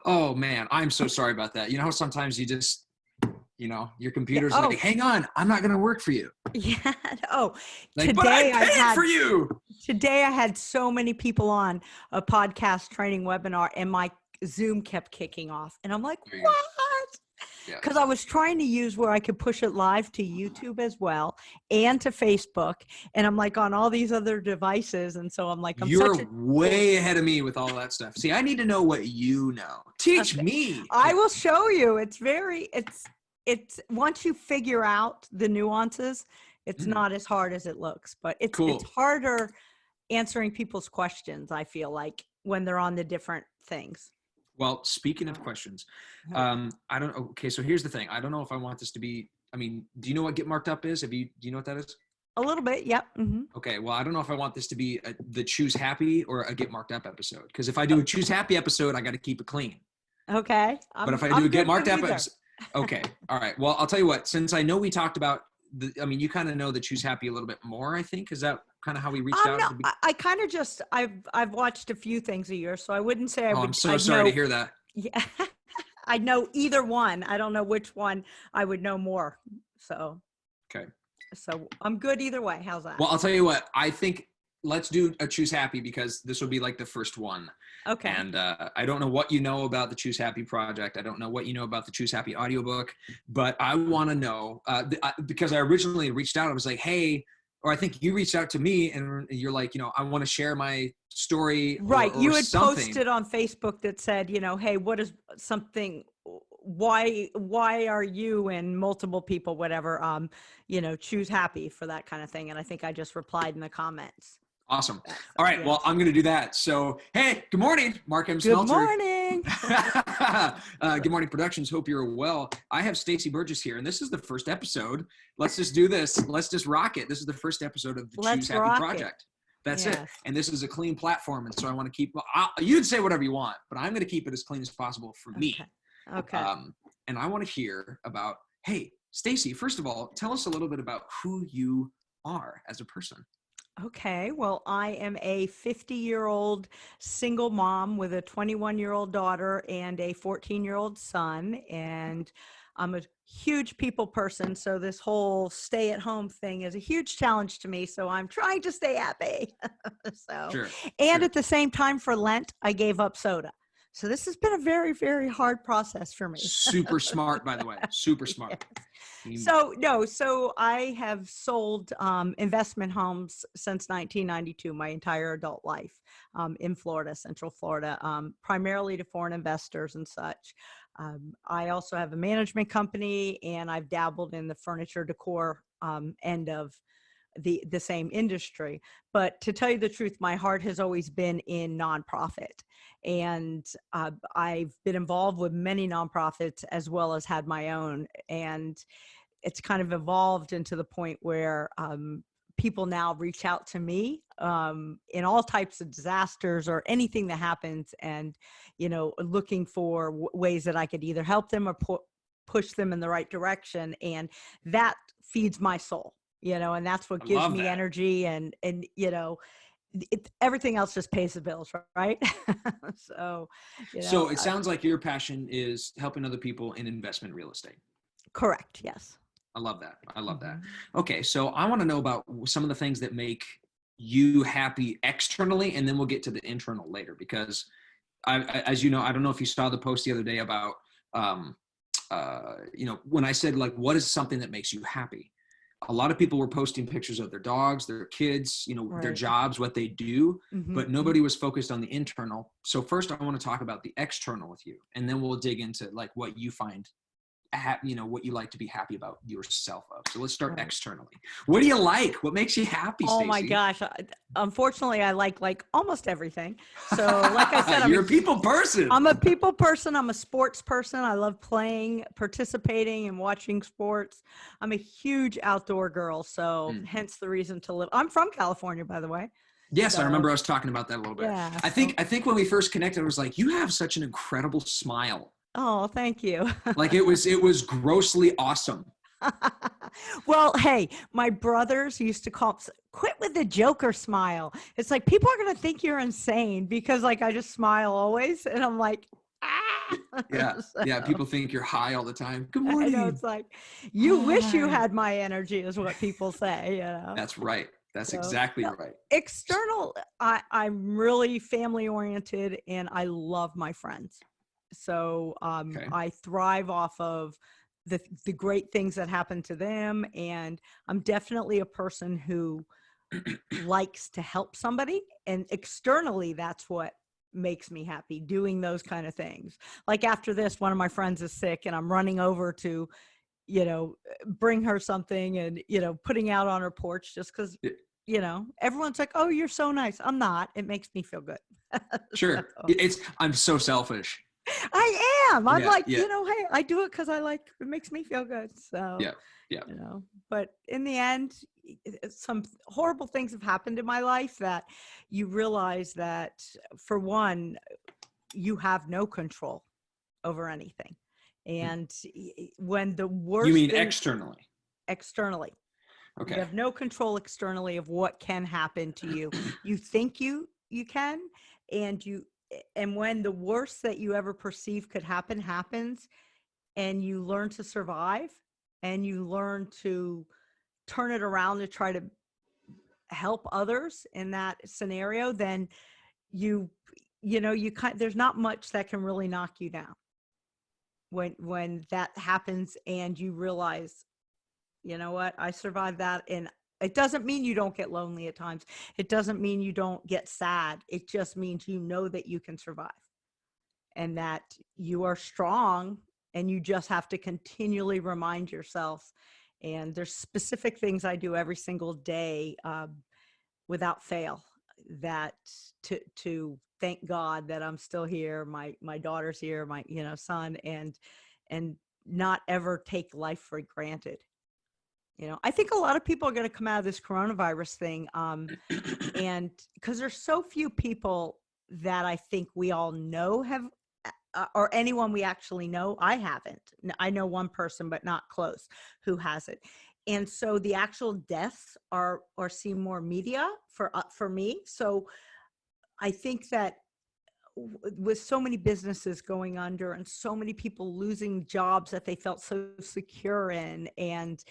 Oh man, I'm so sorry about that. You know how sometimes you just, your Yeah. computer's Oh, like, hang on, I'm not going to work for you. yeah. Oh, Like, but I paid for you. today I had so many people on a podcast training webinar and my Zoom kept kicking off. And I'm like, There you go. what? Yeah. Because I was trying to use where I could push it live to YouTube as well and to Facebook. And I'm like on all these other devices. And so I'm like, You're way ahead of me with all that stuff. See, I need to know what you know. Teach me. I will show you. It's once you figure out the nuances, it's not as hard as it looks, but it's harder answering people's questions, I feel like, when they're on the different things. Well, speaking of questions, I don't. Okay, so here's the thing. I don't know if I want this to be. I mean, do you know what Get Marked Up is? Do you know what that is? A little bit, yep. Mm-hmm. Okay, well, I don't know if I want this to be the Choose Happy or a Get Marked Up episode. Because if I do a Choose Happy episode, I got to keep it clean. Okay. But if I do a Get Marked Up episode, okay, all right. Well, I'll tell you what. Since I know we talked about you kind of know the Choose Happy a little bit more, I think. Is that kind of how we reached out? No, I kind of just I've watched a few things a year, so I wouldn't say I would. I'm so sorry to hear that. Yeah, I know either one. I don't know which one I would know more. So okay. So I'm good either way. How's that? Well, I'll tell you what. I think let's do a Choose Happy because this will be like the first one. Okay. And I don't know what you know about the Choose Happy project. I don't know what you know about the Choose Happy audiobook, but I want to know because I originally reached out. I was like, hey, or I think you reached out to me and you're like, I want to share my story. Right. Or you had something. posted on Facebook that said, hey, what is something, why are you and multiple people, whatever, choose happy for that kind of thing. And I think I just replied in the comments. Awesome. All right. Yes. Well, I'm going to do that. So, hey, good morning, Mark M. Smeltzer. Good morning. Good morning, Productions. Hope you're well. I have Stacy Burgess here, and this is the first episode. Let's just do this. Let's just rock it. This is the first episode of the Choose Happy Project. That's it. And this is a clean platform. And so I want to keep, you'd say whatever you want, but I'm going to keep it as clean as possible for me. Okay. And I want to hear about, hey, Stacy, first of all, tell us a little bit about who you are as a person. Okay. Well, I am a 50-year-old single mom with a 21-year-old daughter and a 14-year-old son. And I'm a huge people person. So this whole stay-at-home thing is a huge challenge to me. So I'm trying to stay happy. At the same time for Lent, I gave up soda. So this has been a very, very hard process for me. Super smart, by the way. Super smart. Yes. So I have sold investment homes since 1992, my entire adult life in Florida, Central Florida, primarily to foreign investors and such. I also have a management company, and I've dabbled in the furniture decor end of the same industry. But to tell you the truth, my heart has always been in nonprofit. And I've been involved with many nonprofits as well as had my own. And it's kind of evolved into the point where people now reach out to me in all types of disasters or anything that happens, and, looking for ways that I could either help them or push them in the right direction. And that feeds my soul, and that's what gives me energy and everything else just pays the bills, right? So it sounds like your passion is helping other people in investment real estate. Correct. Yes. I love that. Okay. So I want to know about some of the things that make you happy externally, and then we'll get to the internal later, because as you know, I don't know if you saw the post the other day about, when I said, like, what is something that makes you happy? A lot of people were posting pictures of their dogs, their kids, their jobs, what they do, but nobody was focused on the internal. So first I want to talk about the external with you, and then we'll dig into like what you find, what you like to be happy about yourself of. So let's start externally. What do you like? What makes you happy, Stacy? Oh my gosh. Unfortunately, I like almost everything. So like I said, you're a people person. I'm a people person. I'm a sports person. I love playing, participating, and watching sports. I'm a huge outdoor girl. So hence the reason to live. I'm from California, by the way. Yes, I remember us talking about that a little bit. Yeah, I think when we first connected, I was like, you have such an incredible smile. Oh, thank you. Like it was grossly awesome. Well, hey, my brothers used to quit with the Joker smile. It's like, people are going to think you're insane because like I just smile always. And I'm like, Yeah. Yeah. So, People think you're high all the time. Good I know, morning. it's like, you wish you Hi. had my energy is what people say, you know? That's right. That's So, exactly no, right. external, I'm really family oriented and I love my friends. So Okay. I thrive off of the great things that happen to them. And I'm definitely a person who likes to help somebody. And externally, that's what makes me happy, doing those kind of things. Like after this, one of my friends is sick and I'm running over to, bring her something and, putting out on her porch just because, Yeah, everyone's like, oh, you're so nice. I'm not. It makes me feel good. sure. So, I'm so selfish. I am. I'm Yeah. like, Yeah. hey, I do it because it makes me feel good. So, Yeah. Yeah. but in the end, some horrible things have happened in my life that you realize that, for one, you have no control over anything. And when the You worst mean thing externally? externally, you Okay. have no control externally of what can happen to you. You think you can, and when the worst that you ever perceive could happen happens, and you learn to survive, and you learn to turn it around to try to help others in that scenario, then you there's not much that can really knock you down when that happens and you realize, you know what, I survived that. And it doesn't mean you don't get lonely at times. It doesn't mean you don't get sad. It just means you know that you can survive and that you are strong, and you just have to continually remind yourself. And there's specific things I do every single day, without fail, that to thank God that I'm still here. My daughter's here, my son, and not ever take life for granted. I think a lot of people are going to come out of this coronavirus thing, and because there's so few people that I think we all know have, or anyone we actually know. I haven't. I know one person, but not close, who has it. And so the actual deaths are seem more media for me. So I think that with so many businesses going under and so many people losing jobs that they felt so secure in, and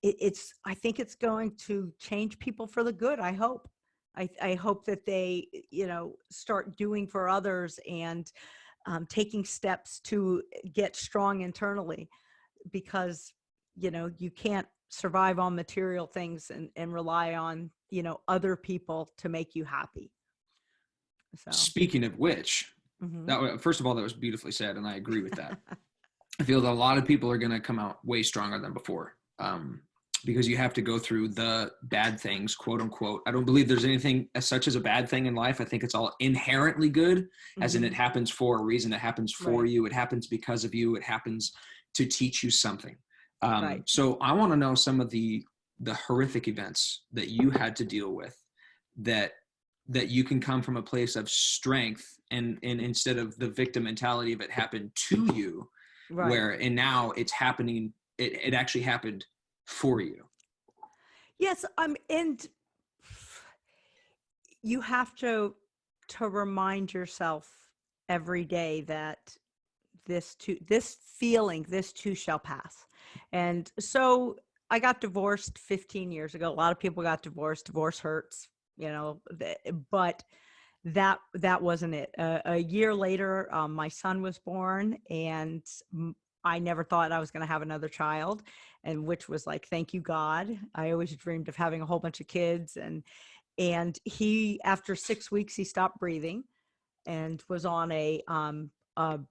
I think it's going to change people for the good. I hope. I hope that they, start doing for others and taking steps to get strong internally, because, you can't survive on material things and rely on, other people to make you happy. So, Speaking of which, mhm. first of all, that was beautifully said, and I agree with that. I feel that a lot of people are going to come out way stronger than before, because you have to go through the bad things, quote unquote. I don't believe there's anything as such as a bad thing in life. I think it's all inherently good, as in it happens for a reason. It happens for Right. you. It happens because of you. It happens to teach you something. Right. So I want to know some of the horrific events that you had to deal with, that you can come from a place of strength, and instead of the victim mentality of it happened to you, Right. and now it's happening, it actually happened for you. Yes. And you have to remind yourself every day that this too shall pass. And so I got divorced 15 years ago. A lot of people got divorced. Divorce hurts, but that wasn't it. A year later, my son was born, and I never thought I was going to have another child, and which was like, thank you, God. I always dreamed of having a whole bunch of kids, and he, after 6 weeks, he stopped breathing and was on a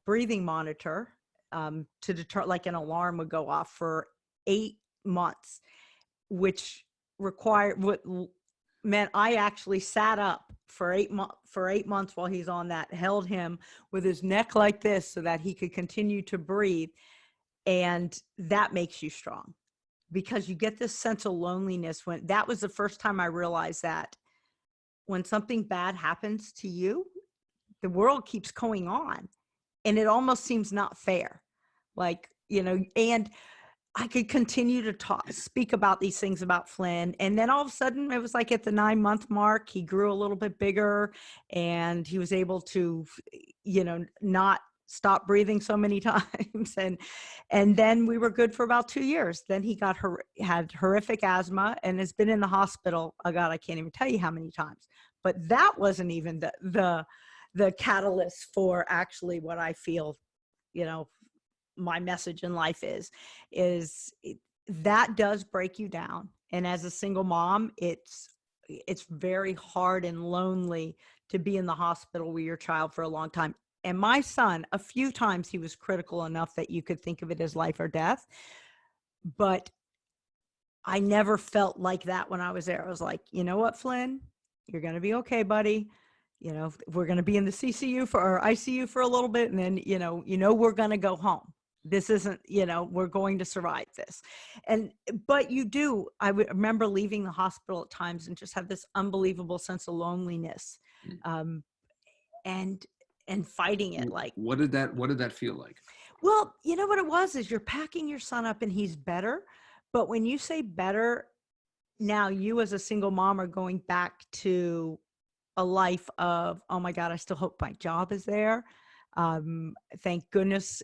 breathing monitor, to deter, like an alarm would go off for 8 months, which what meant I actually sat up for 8 months while he's on that, held him with his neck like this so that he could continue to breathe. And that makes you strong, because you get this sense of loneliness. When that was the first time I realized that when something bad happens to you, the world keeps going on, and it almost seems not fair. Like, and I could continue to speak about these things about Flynn. And then all of a sudden, it was like at the 9-month mark, he grew a little bit bigger, and he was able to, not stopped breathing so many times. And then we were good for about 2 years. Then he had horrific asthma and has been in the hospital. Oh God, I can't even tell you how many times. But that wasn't even the catalyst for actually what I feel, you know, my message in life is that does break you down. And as a single mom, it's very hard and lonely to be in the hospital with your child for a long time. And my son, a few times he was critical enough that you could think of it as life or death. But I never felt like that when I was there. I was like, you know what, Flynn, you're going to be okay, buddy. You know, we're going to be in the ICU for a little bit. And then, we're going to go home. This isn't, we're going to survive this. But I would remember leaving the hospital at times and just have this unbelievable sense of loneliness, and fighting it. Like, what did that feel like? Well, you know what it was is you're packing your son up and he's better. But when you say better, now you as a single mom are going back to a life of, oh my God, I still hope my job is there. Thank goodness,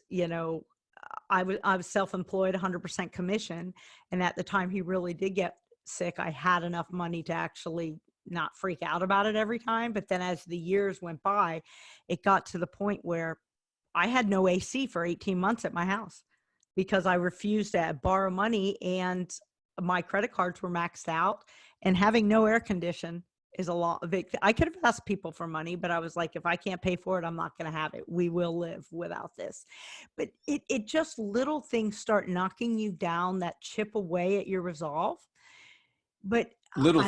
I was self-employed, 100% commission. And at the time he really did get sick, I had enough money to actually not freak out about it every time. But then as the years went by, it got to the point where I had no AC for 18 months at my house because I refused to borrow money and my credit cards were maxed out, and having no air condition is a lot of it. I could have asked people for money, but I was like, if I can't pay for it, I'm not going to have it. We will live without this. But it just, little things start knocking you down, that chip away at your resolve. But little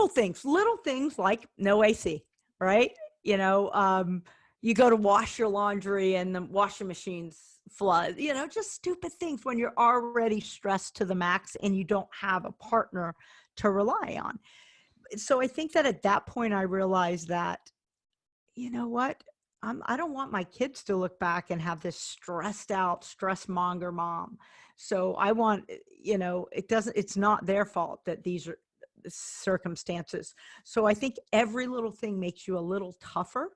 things like no AC, right? You go to wash your laundry and the washing machine's flood, just stupid things when you're already stressed to the max and you don't have a partner to rely on. So I think that at that point I realized that, you know what, I don't want my kids to look back and have this stressed out, stress monger mom. So I want, it's not their fault that these are circumstances. So I think every little thing makes you a little tougher,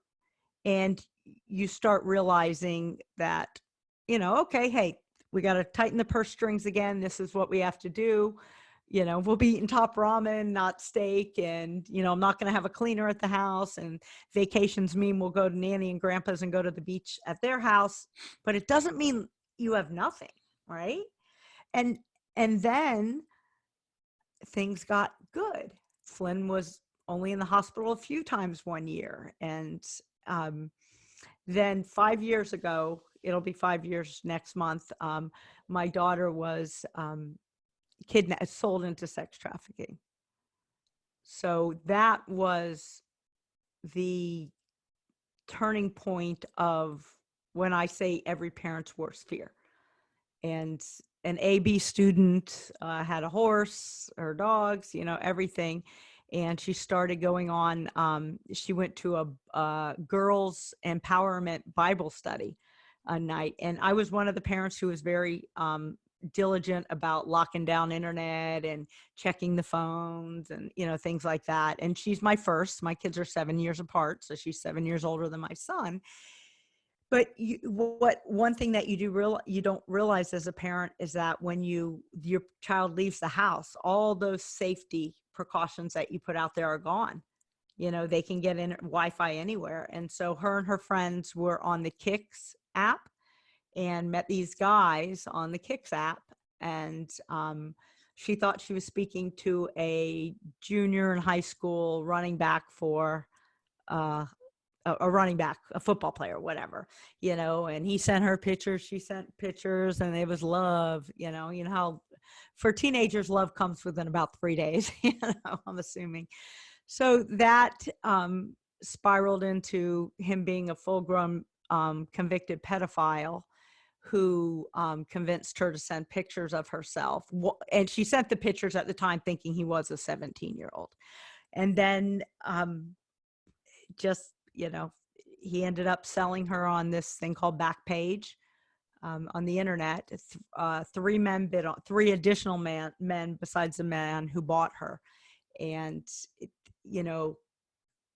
and you start realizing that, okay, hey, we got to tighten the purse strings again. This is what we have to do. We'll be eating top ramen, not steak. And, I'm not going to have a cleaner at the house, and vacations mean we'll go to Nanny and Grandpa's and go to the beach at their house, but it doesn't mean you have nothing. Right. And then things got good. Flynn was only in the hospital a few times one year. And then 5 years ago, it'll be 5 years next month, my daughter was sold into sex trafficking. So that was the turning point of when I say every parent's worst fear. And an AB student had a horse, her dogs, everything. And she started going on, she went to a girls empowerment Bible study a night. And I was one of the parents who was very diligent about locking down internet and checking the phones and, things like that. And she's my first. My kids are 7 years apart, so she's 7 years older than my son. But one thing that you don't realize as a parent is that when your child leaves the house, all those safety precautions that you put out there are gone. They can get in Wi-Fi anywhere. And so her and her friends were on the Kicks app and met these guys on the Kicks app. And she thought she was speaking to a junior in high school running back for a running back, a football player, whatever, and he sent her pictures, she sent pictures, and it was love, how for teenagers, love comes within about 3 days, I'm assuming. So that spiraled into him being a full-grown convicted pedophile who convinced her to send pictures of herself. And she sent the pictures at the time thinking he was a 17-year-old. And then he ended up selling her on this thing called Backpage on the internet. Three additional men besides the man who bought her. And,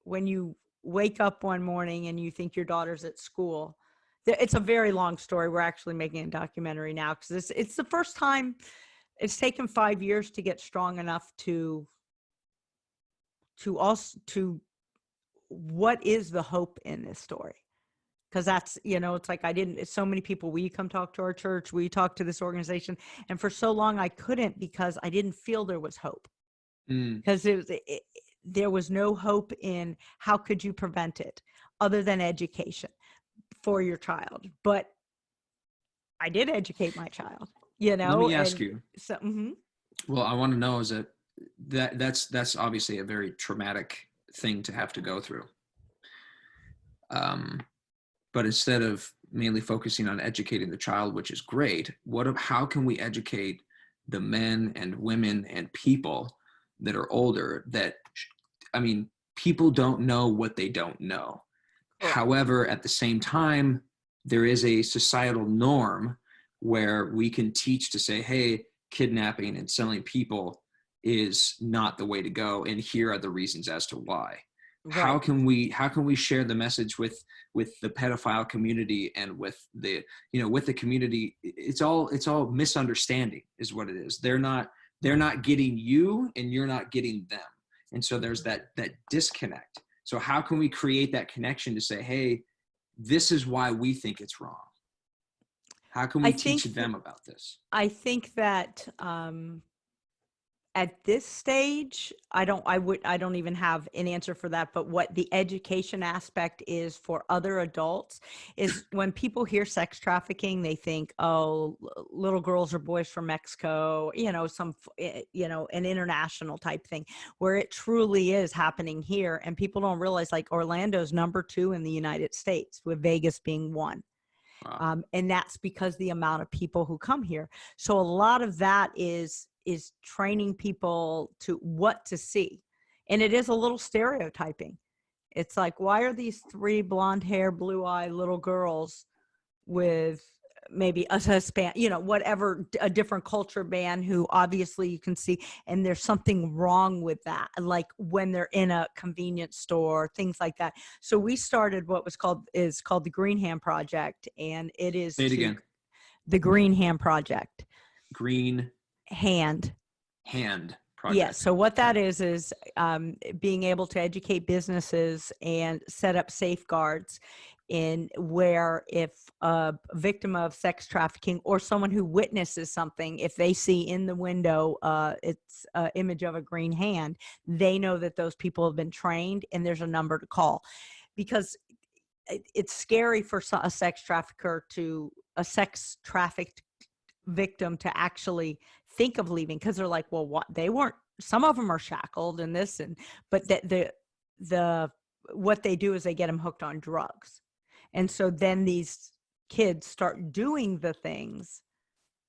when you wake up one morning and you think your daughter's at school, it's a very long story. We're actually making a documentary now because it's the first time. It's taken 5 years to get strong enough to what is the hope in this story? Because that's, it's like it's so many people, will you come talk to our church? Will you talk to this organization? And for so long I couldn't, because I didn't feel there was hope. Because there was no hope in how could you prevent it other than education for your child. But I did educate my child, Let me ask you. So, Well, I want to know is that's obviously a very traumatic thing to have to go through. But instead of mainly focusing on educating the child, which is great, how can we educate the men and women and people that are older people don't know what they don't know. Correct. However, at the same time, there is a societal norm where we can teach to say, hey, kidnapping and selling people is not the way to go, and here are the reasons as to why. Right. How can we share the message with the pedophile community and with the community? It's all misunderstanding is what it is. They're not getting you and you're not getting them. And so there's that disconnect. So how can we create that connection to say, hey, this is why we think it's wrong? How can we teach them about this? I think that at this stage, I don't even have an answer for that. But what the education aspect is for other adults is when people hear sex trafficking, they think, oh, little girls or boys from Mexico, an international type thing, where it truly is happening here. And people don't realize, like, Orlando's number 2 in the United States, with Vegas being 1. Wow. And that's because the amount of people who come here. So a lot of that is training people to what to see. And it is a little stereotyping. It's like, why are these 3 blonde hair, blue eye little girls with maybe a Hispanic, whatever, a different culture band who obviously you can see, and there's something wrong with that. Like when they're in a convenience store, things like that. So we started what is called the Green Hand Project. And it is Say it again. The Green Hand Project. Green Hand project. Yeah. So what that is being able to educate businesses and set up safeguards in where if a victim of sex trafficking or someone who witnesses something, if they see in the window it's an image of a green hand, they know that those people have been trained and there's a number to call. Because it's scary for a sex trafficked victim to actually think of leaving, because they're like, well, what, they weren't, some of them are shackled and this, but what they do is they get them hooked on drugs. And so then these kids start doing the things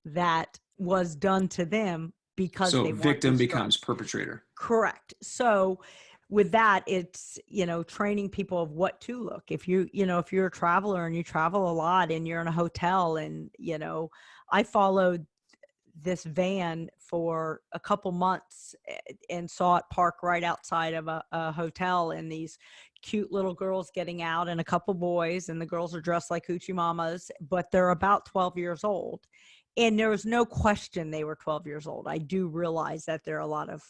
that was done to them because they want victim becomes perpetrator. Correct. So with that, it's, training people of what to look. If if you're a traveler and you travel a lot and you're in a hotel and, I followed this van for a couple months and saw it park right outside of a hotel, and these cute little girls getting out and a couple boys, and the girls are dressed like hoochie mamas, but they're about 12 years old. And there was no question they were 12 years old. I do realize that there are a lot of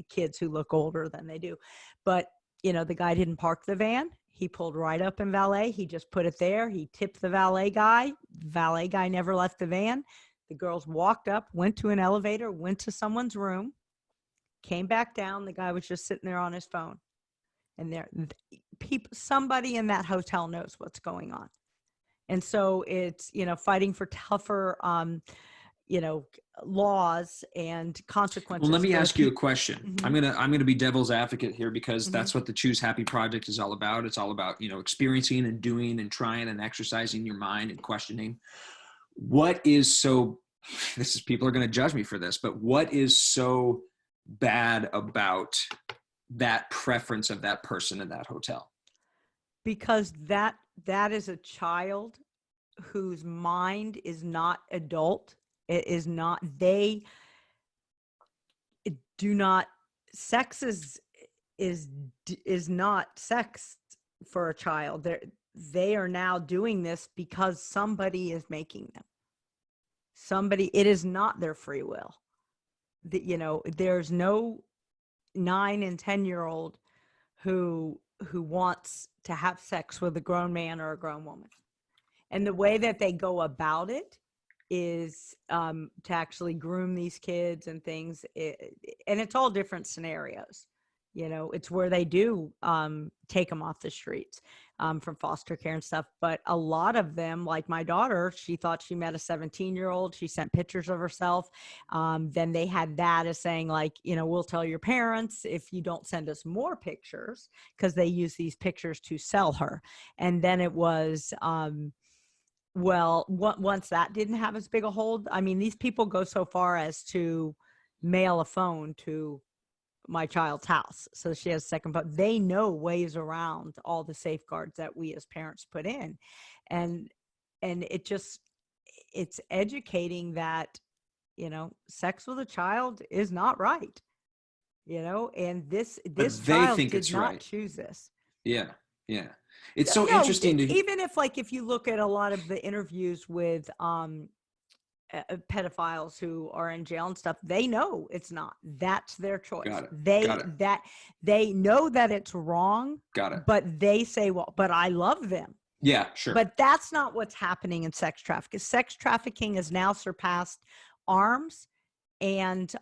kids who look older than they do, but the guy didn't park the van. He pulled right up in valet. He just put it there. He tipped the valet guy. Valet guy never left the van. The girls walked up, went to an elevator, went to someone's room, came back down. The guy was just sitting there on his phone. And somebody in that hotel knows what's going on. And so it's, fighting for tougher, laws and consequences. Well, let me ask you a question. Mm-hmm. I'm gonna be devil's advocate here, because mm-hmm. that's what the Choose Happy Project is all about. It's all about, experiencing and doing and trying and exercising your mind and questioning. What is people are going to judge me for this, but what is so bad about that preference of that person in that hotel? Because that is a child whose mind is not adult. It is not, they do not, sex is not sex for a child. they are now doing this because somebody is making them. It is not their free will. There's no 9 and 10-year-old who wants to have sex with a grown man or a grown woman. And the way that they go about it is to actually groom these kids and things. And it's all different scenarios. It's where they do take them off the streets from foster care and stuff. But a lot of them, like my daughter, she thought she met a 17-year-old. She sent pictures of herself. Then they had that as saying, like, we'll tell your parents if you don't send us more pictures, because they use these pictures to sell her. And then it was, once that didn't have as big a hold, I mean, these people go so far as to mail a phone to my child's house so she has a second phone. They know ways around all the safeguards that we as parents put in, and it's educating that sex with a child is not right, and this child did not choose this. Yeah It's so interesting even if you look at a lot of the interviews with pedophiles who are in jail and stuff, they know it's not. That's their choice. They know that it's wrong. But they say, well, but I love them. Yeah, sure. But that's not what's happening in sex trafficking. Sex trafficking has now surpassed arms and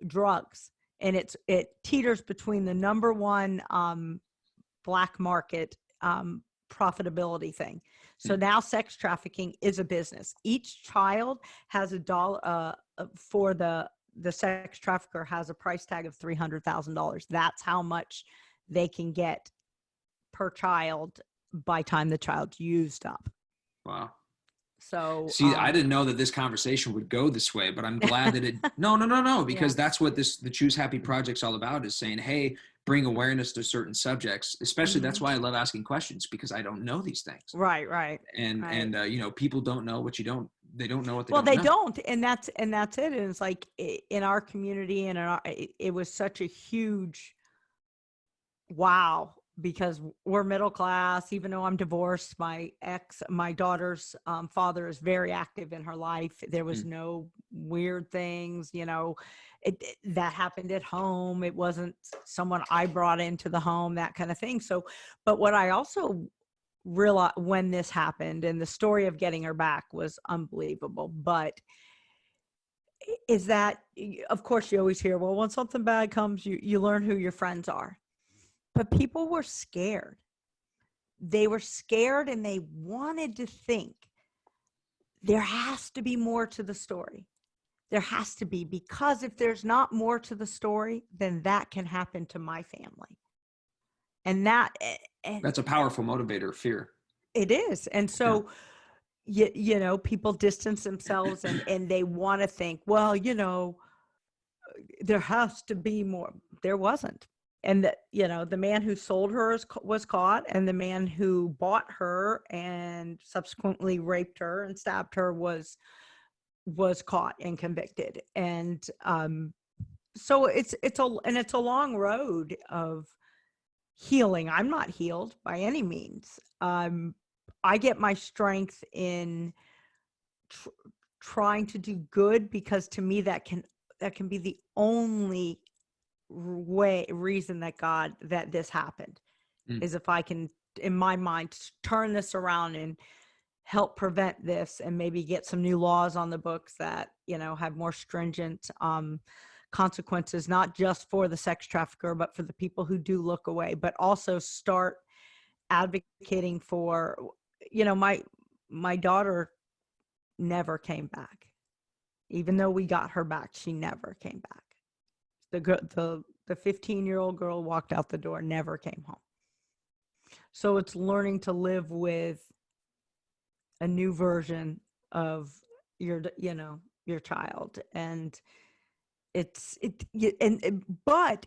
drugs, and it teeters between the number one black market profitability thing. So now sex trafficking is a business. Each child has $1 for the sex trafficker has a price tag of $300,000. That's how much they can get per child by time the child's used up. Wow. So see, I didn't know that this conversation would go this way, but I'm glad that it no, because that's what the Choose Happy Project's all about, is saying, hey, bring awareness to certain subjects, especially that's why I love asking questions, because I don't know these things. Right. And people don't know what they don't know what they don't know. Well, they don't. And that's it. And it's like in our community and it was such a huge wow, because we're middle class. Even though I'm divorced, my daughter's father is very active in her life. There was no weird things, that happened at home. It wasn't someone I brought into the home, that kind of thing. So, but what I also realized when this happened, and the story of getting her back was unbelievable, but is that, of course, you always hear, well, when something bad comes, you learn who your friends are. But people were scared. They were scared, and they wanted to think there has to be more to the story. There has to be, because if there's not more to the story, then that can happen to my family. And that's a powerful motivator, fear. It is. And so, people distance themselves and they want to think, well, there has to be more. There wasn't. And the man who sold her was caught, and the man who bought her and subsequently raped her and stabbed her was caught and convicted. And so it's a long road of healing. I'm not healed by any means. I get my strength in trying to do good, because to me that can be the only reason that this happened, is if I can, in my mind, turn this around and help prevent this, and maybe get some new laws on the books that have more stringent consequences, not just for the sex trafficker, but for the people who do look away, but also start advocating for, my daughter never came back. Even though we got her back, she never came back. The 15-year-old girl walked out the door, never came home. So it's learning to live with a new version of your child. And but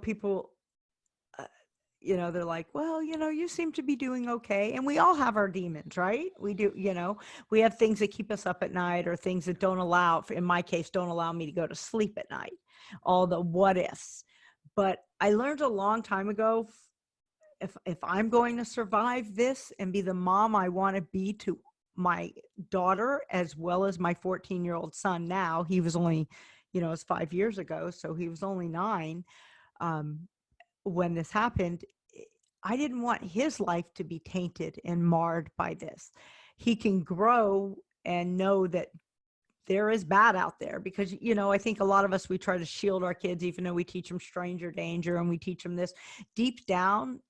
people, they're like, well, you seem to be doing okay. And we all have our demons, right? We do, we have things that keep us up at night, or things that don't allow me to go to sleep at night. All the what ifs. But I learned a long time ago, if I'm going to survive this and be the mom I want to be to my daughter, as well as my 14-year-old son now, he was only, it was 5 years ago, so he was only 9 when this happened. I didn't want his life to be tainted and marred by this. He can grow and know that there is bad out there, because, I think a lot of us, we try to shield our kids, even though we teach them stranger danger and we teach them this. Deep down,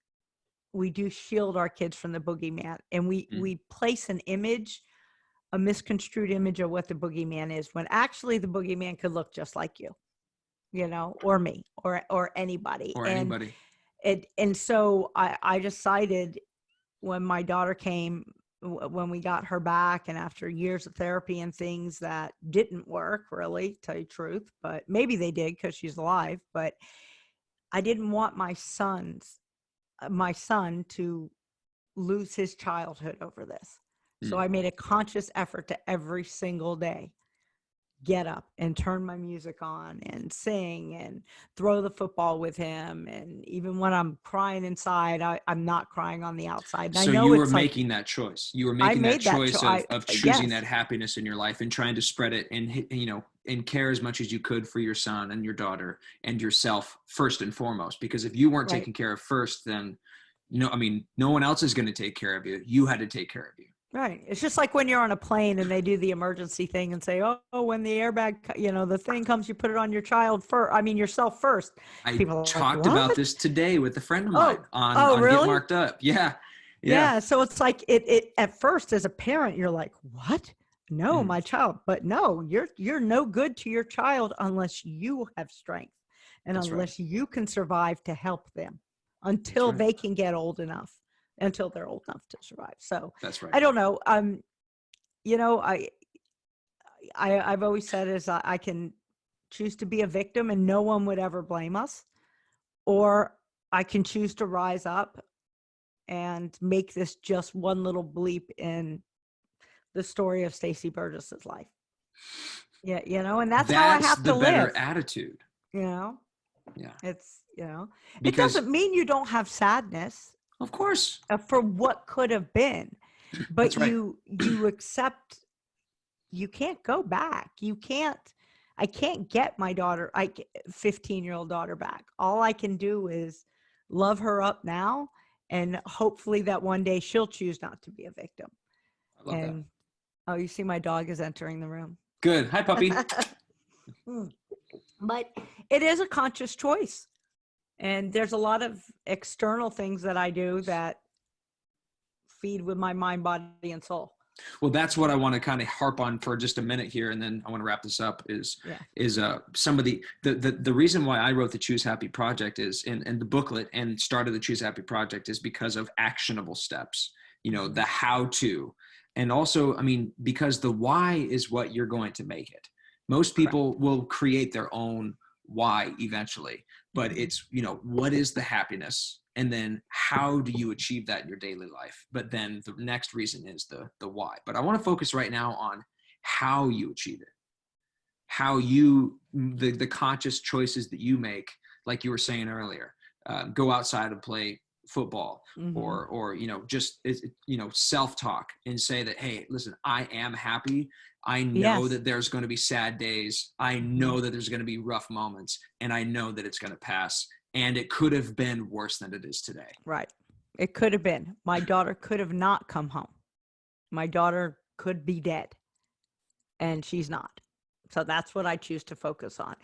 we do shield our kids from the boogeyman, and we place an image, a misconstrued image of what the boogeyman is, when actually the boogeyman could look just like you, or me, or anybody. And so I decided, when my daughter came, when we got her back, and after years of therapy and things that didn't work, really, to tell you the truth, but maybe they did because she's alive, but I didn't want my son to lose his childhood over this. So I made a conscious effort to every single day get up and turn my music on and sing and throw the football with him. And even when I'm crying inside, I'm not crying on the outside. And so you were making that choice. You were making that choice of choosing that happiness in your life and trying to spread it, and care as much as you could for your son and your daughter and yourself first and foremost. Because if you weren't taken care of first, then no one else is going to take care of you. You had to take care of you. Right. It's just like when you're on a plane and they do the emergency thing and say, oh, when the airbag, the thing comes, you put it on your child first. Yourself first. I talked about this today with a friend of mine on really? Get Marked Up. Yeah. So it's like it at first, as a parent, you're like, what? No, my child. But no, you're no good to your child unless you have strength, and unless you can survive to help them until they can get old enough. Until they're old enough to survive. So that's right. I don't know. I've always said is I can choose to be a victim and no one would ever blame us, or I can choose to rise up and make this just one little bleep in the story of Stacy Burgess's life. Yeah, and that's how I have to live. That's the better attitude. Yeah. It's, Because it doesn't mean you don't have sadness. Of course. For what could have been. But you accept, you can't go back. I can't get my daughter, 15-year-old daughter back. All I can do is love her up now, and hopefully that one day she'll choose not to be a victim. I love that. Oh, you see my dog is entering the room. Good. Hi, puppy. But it is a conscious choice. And there's a lot of external things that I do that feed with my mind, body, and soul. Well, that's what I want to kind of harp on for just a minute here, and then I want to wrap this up. Is some of the reason why I wrote the Choose Happy Project is, and the booklet and started the Choose Happy Project, is because of actionable steps. The how to, and also, because the why is what you're going to make it. Most people will create their own why eventually, but it's, what is the happiness, and then how do you achieve that in your daily life? But then the next reason is the why. But I want to focus right now on how you achieve it, how the conscious choices that you make, like you were saying earlier, go outside and play football, or just self-talk and say that, hey, listen, I am happy. I know that there's going to be sad days. I know that there's going to be rough moments, and I know that it's going to pass, and it could have been worse than it is today. Right. It could have been. My daughter could have not come home. My daughter could be dead, and she's not. So that's what I choose to focus on.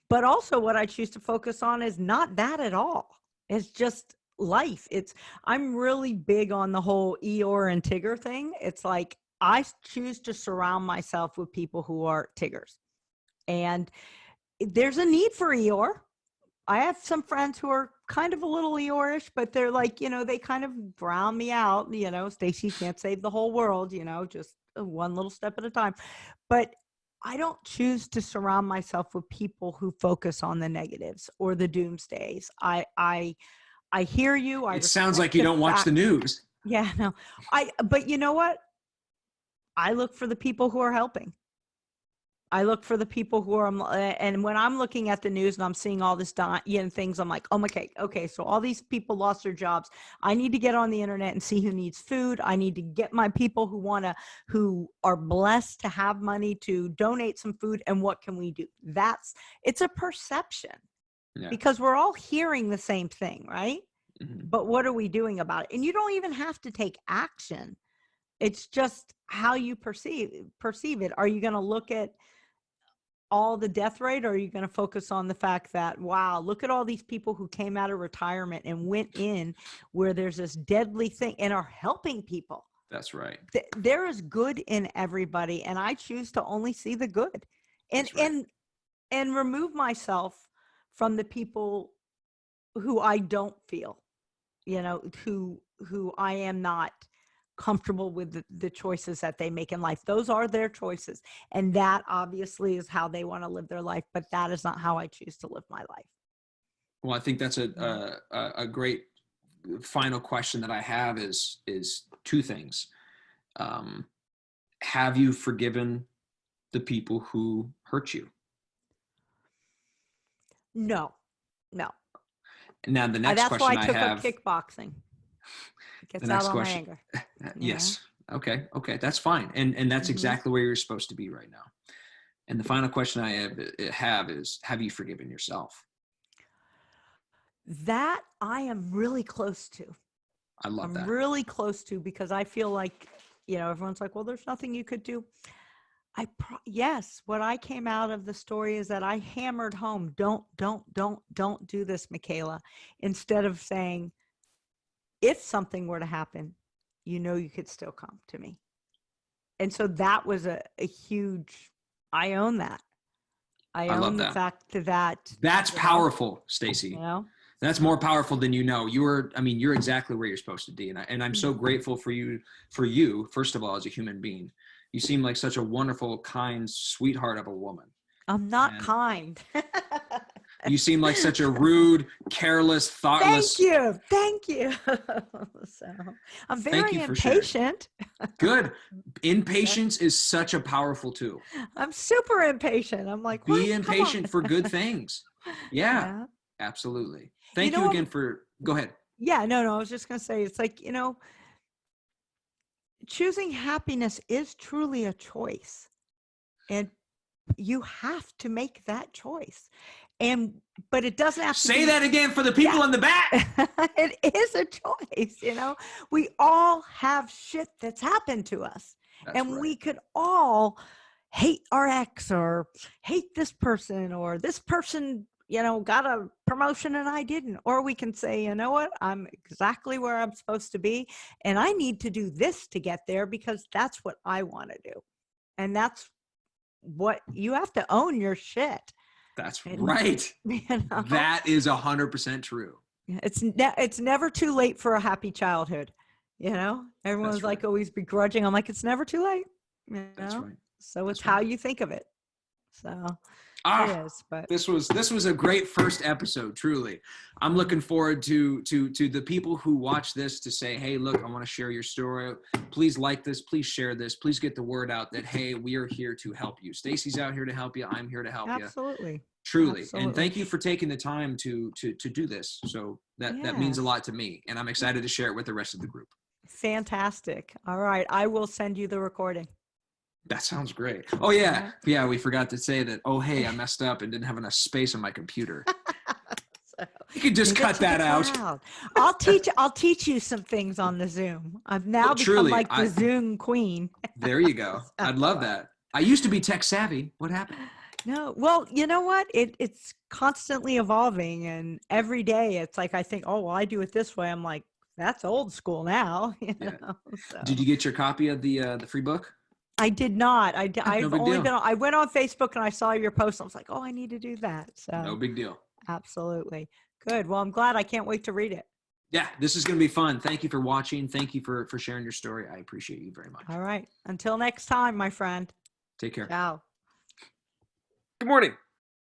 But also what I choose to focus on is not that at all. It's just life. I'm really big on the whole Eeyore and Tigger thing. It's like, I choose to surround myself with people who are Tiggers. And there's a need for Eeyore. I have some friends who are kind of a little Eeyore-ish, but they're like, they kind of drown me out. Stacy can't save the whole world, just one little step at a time. But I don't choose to surround myself with people who focus on the negatives or the doomsdays. I hear you. It sounds like you don't watch the news. Yeah, no. But you know what? I look for the people who are helping. I look for the people who are, and when I'm looking at the news and I'm seeing all this things, I'm like, oh my, okay, so all these people lost their jobs. I need to get on the internet and see who needs food. I need to get my people who are blessed to have money to donate some food. And what can we do? It's a perception because we're all hearing the same thing, right? Mm-hmm. But what are we doing about it? And you don't even have to take action. It's just how you perceive it. Are you going to look at all the death rate, or are you going to focus on the fact that, wow, look at all these people who came out of retirement and went in where there's this deadly thing and are helping people? That's right. There is good in everybody, and I choose to only see the good, and remove myself from the people who I don't feel, who I am not comfortable with the choices that they make in life. Those are their choices. And that obviously is how they want to live their life, but that is not how I choose to live my life. Well, I think that's a great final question that I have is two things. Have you forgiven the people who hurt you? No. Now the next question I have. That's why I took up kickboxing. Gets out all my anger. Yes. Okay. That's fine. And that's exactly where you're supposed to be right now. And the final question I have is, have you forgiven yourself? That I am really close to. I love that. I'm really close to, because I feel like, everyone's like, well, there's nothing you could do. Yes. What I came out of the story is that I hammered home, don't do this, Michaela, instead of saying, if something were to happen, you could still come to me. And so that was a huge, I own that. I own the fact that. That's powerful, Stacy. That's more powerful than you're exactly where you're supposed to be. And I'm so grateful for you, first of all, as a human being. You seem like such a wonderful, kind sweetheart of a woman. I'm not kind. You seem like such a rude, careless, thoughtless. Thank you. So I'm very impatient. Good. Impatience is such a powerful tool. I'm super impatient. I'm like, be impatient for good things. Yeah. Absolutely. Thank you again for, go ahead. Yeah, no, I was just going to say, it's like, choosing happiness is truly a choice, and you have to make that choice. But it doesn't have to say that again for the people in the back. It is a choice. We all have shit that's happened to us. We could all hate our ex, or hate this person, or this person, got a promotion and I didn't. Or we can say, you know what, I'm exactly where I'm supposed to be, and I need to do this to get there because that's what I want to do. And that's what you have to own your shit. That's right. That is 100% true. It's never too late for a happy childhood. Everyone's like always begrudging. I'm like, it's never too late. That's right. So it's how you think of it. So it is. But this was a great first episode. Truly, I'm looking forward to the people who watch this to say, hey, look, I want to share your story. Please like this. Please share this. Please get the word out that, hey, we are here to help you. Stacy's out here to help you. I'm here to help you. Absolutely. Truly. Absolutely. And thank you for taking the time to do this. So that means a lot to me, and I'm excited to share it with the rest of the group. Fantastic. All right. I will send you the recording. That sounds great. Oh yeah. Yeah. We forgot to say that. Oh, hey, I messed up and didn't have enough space on my computer. You could just cut that out. I'll teach you some things on the Zoom. I've now become like the Zoom queen. There you go. I'd love that. I used to be tech savvy. What happened? No. Well, you know what? It's constantly evolving, and every day it's like, I think, oh, well, I do it this way. I'm like, that's old school now. So. Did you get your copy of the free book? I did not. I've only been. I went on Facebook and I saw your post. I was like, oh, I need to do that. So no big deal. Absolutely. Good. Well, I'm glad. I can't wait to read it. Yeah, this is going to be fun. Thank you for watching. Thank you for sharing your story. I appreciate you very much. All right. Until next time, my friend. Take care. Ciao. Good morning.